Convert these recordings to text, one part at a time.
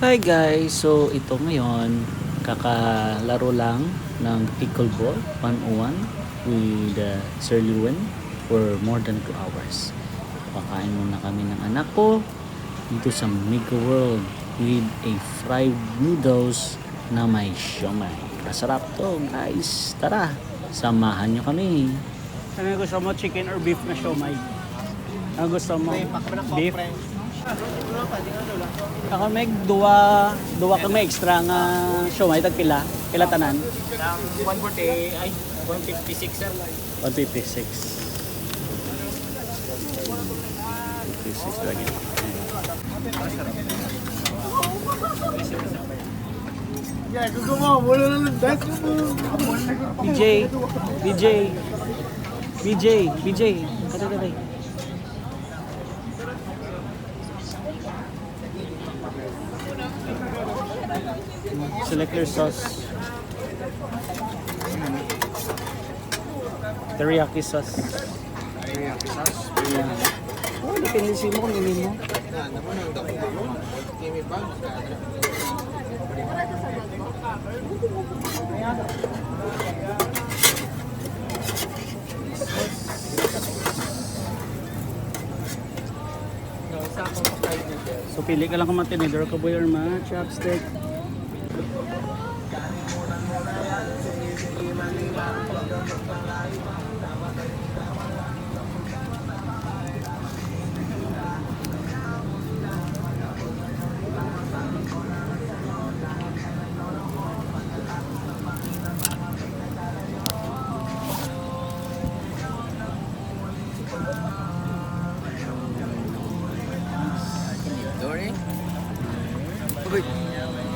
Hi guys! So ito ngayon, kakalaro lang ng pickleball 101 with Sir Lewin for more than 2 hours. Pakain muna kami ng anak ko dito sa Mega World with a fried noodles na may siomai. Masarap to guys! Tara, samahan nyo kami. Ano gusto mo, chicken or beef na siomai? Ano gusto mo? Beef? Ako may duwa kami extra nga siomai tag pila tanan. 140 ay 156 sir. 156. 156 lagi. Yeah, gusto mo, wala na lang dahil BJ. Kada. Select your sauce. Teriyaki sauce. Teriyaki sauce. Yeah. Oh, depende mo kung imin mo. So pili ka lang kung matinidor ka boy or ma chopstick.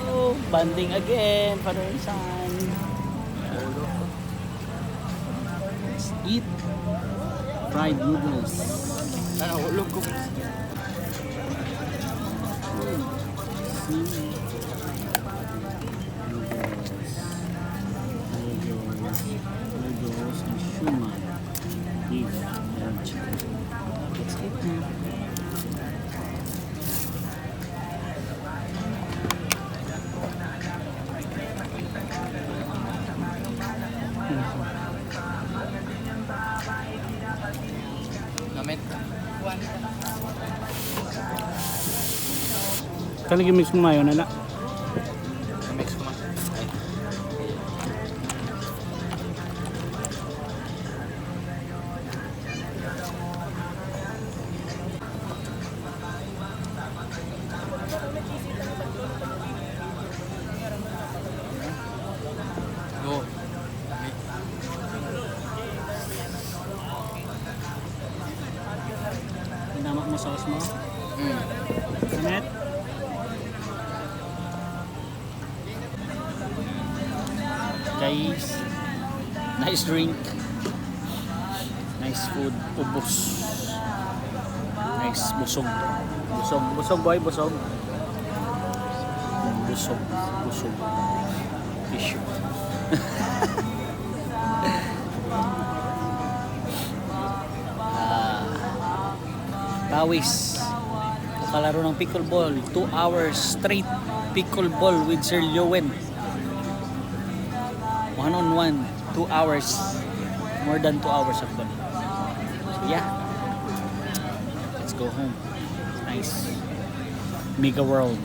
Oh, banding again, father and son. Let's eat fried noodles. Ulog ko. Noodles and shumai. Beef and chicken. Let's eat now. Gamit. Kali mix mo mayo na. Mix ko man. Go. Tinamak mo sauce mo. Gamit. Guys, nice drink. Nice food. Ubos. Nice busog. Busog boy, busog. Busog. Tissue. Pawis. Kakalaro ng pickleball. 2 hours straight pickleball with Sir Lewin. 1-on-1, 2 hours. More than 2 hours of ball. So yeah. Let's go home. Nice. Mega World.